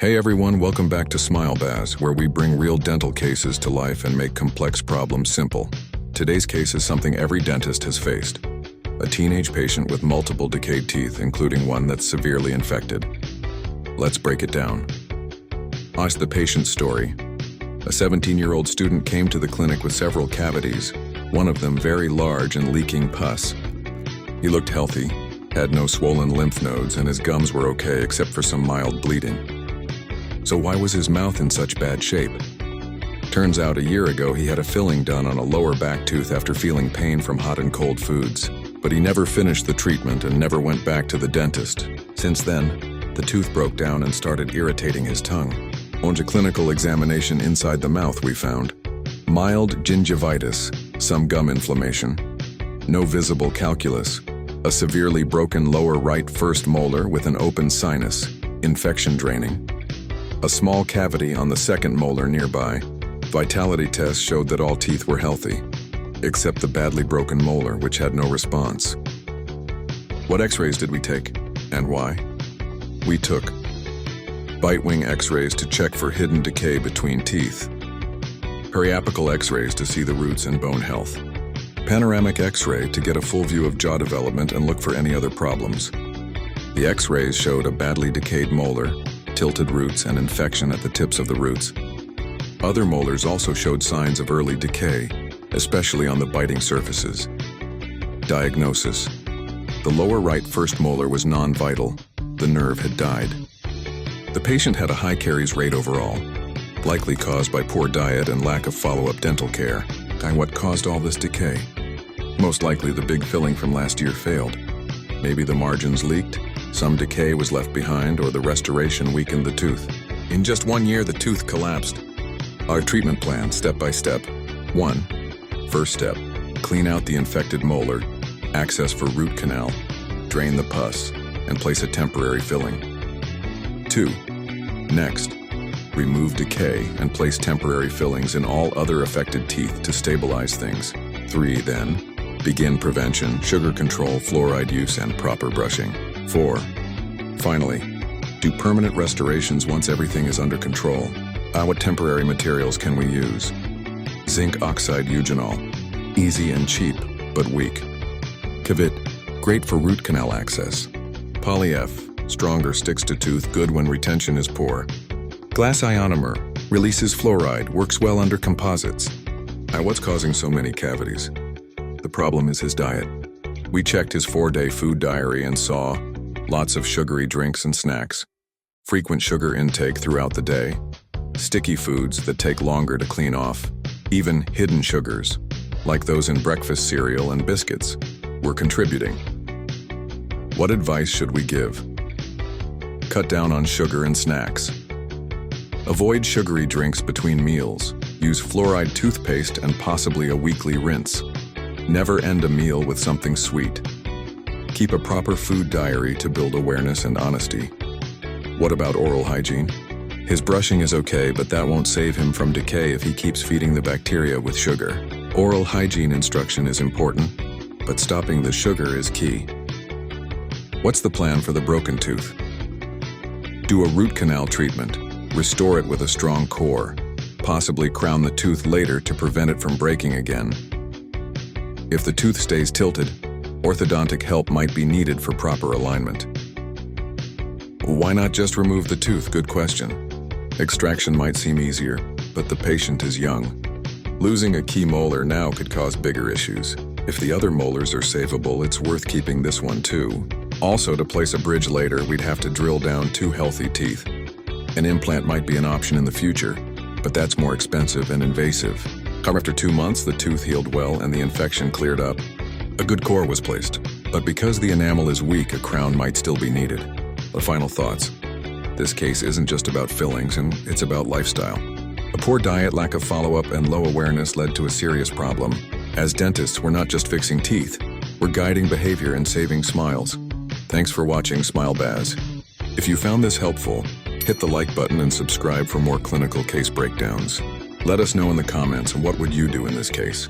Hey everyone, welcome back to Smilebaz, where we bring real dental cases to life and make complex problems simple. Today's case is something every dentist has faced. A teenage patient with multiple decayed teeth, including one that's severely infected. Let's break it down. Ask the patient's story. A 17-year-old student came to the clinic with several cavities, one of them very large and leaking pus. He looked healthy, had no swollen lymph nodes, and his gums were okay except for some mild bleeding. So why was his mouth in such bad shape? Turns out a year ago he had a filling done on a lower back tooth after feeling pain from hot and cold foods. But he never finished the treatment and never went back to the dentist. Since then, the tooth broke down and started irritating his tongue. On a clinical examination inside the mouth we found mild gingivitis, some gum inflammation, no visible calculus, a severely broken lower right first molar with an open sinus, infection draining, a small cavity on the second molar nearby. Vitality tests showed that all teeth were healthy, except the badly broken molar, which had no response. What x-rays did we take, and why? We took Bitewing x-rays to check for hidden decay between teeth, periapical x-rays to see the roots and bone health, panoramic x-ray to get a full view of jaw development and look for any other problems. The x-rays showed a badly decayed molar, tilted roots, and infection at the tips of the roots. Other molars also showed signs of early decay, especially on the biting surfaces. Diagnosis: the lower right first molar was non-vital. The nerve had died. The patient had a high caries rate overall, likely caused by poor diet and lack of follow-up dental care. And what caused all this decay? Most likely the big filling from last year failed. Maybe the margins leaked, some decay was left behind, or the restoration weakened the tooth. In just 1 year, the tooth collapsed. Our treatment plan, step by step. 1. First step, clean out the infected molar, access for root canal, drain the pus, and place a temporary filling. 2. Next, remove decay and place temporary fillings in all other affected teeth to stabilize things. 3. Then, begin prevention, sugar control, fluoride use, and proper brushing. 4. Finally, do permanent restorations once everything is under control. What temporary materials can we use? Zinc oxide eugenol, easy and cheap, but weak. Cavit, great for root canal access. Poly-F, stronger, sticks to tooth, good when retention is poor. Glass ionomer, releases fluoride, works well under composites. What's causing so many cavities? The problem is his diet. We checked his 4-day food diary and saw lots of sugary drinks and snacks, frequent sugar intake throughout the day, sticky foods that take longer to clean off, even hidden sugars, like those in breakfast cereal and biscuits, were contributing. What advice should we give? Cut down on sugar and snacks. Avoid sugary drinks between meals. Use fluoride toothpaste and possibly a weekly rinse. Never end a meal with something sweet. Keep a proper food diary to build awareness and honesty. What about oral hygiene? His brushing is okay, but that won't save him from decay if he keeps feeding the bacteria with sugar. Oral hygiene instruction is important, but stopping the sugar is key. What's the plan for the broken tooth? Do a root canal treatment. Restore it with a strong core. Possibly crown the tooth later to prevent it from breaking again. If the tooth stays tilted, orthodontic help might be needed for proper alignment. Why not just remove the tooth? Good question. Extraction might seem easier, but the patient is young. Losing a key molar now could cause bigger issues. If the other molars are savable, it's worth keeping this one too. Also, to place a bridge later, we'd have to drill down 2 healthy teeth. An implant might be an option in the future, but that's more expensive and invasive. After 2 months, the tooth healed well and the infection cleared up. A good core was placed, but because the enamel is weak, a crown might still be needed. The final thoughts. This case isn't just about fillings, and it's about lifestyle. A poor diet, lack of follow-up, and low awareness led to a serious problem. As dentists, we're not just fixing teeth, we're guiding behavior and saving smiles. Thanks for watching Smilebaz. If you found this helpful, hit the like button and subscribe for more clinical case breakdowns. Let us know in the comments what would you do in this case.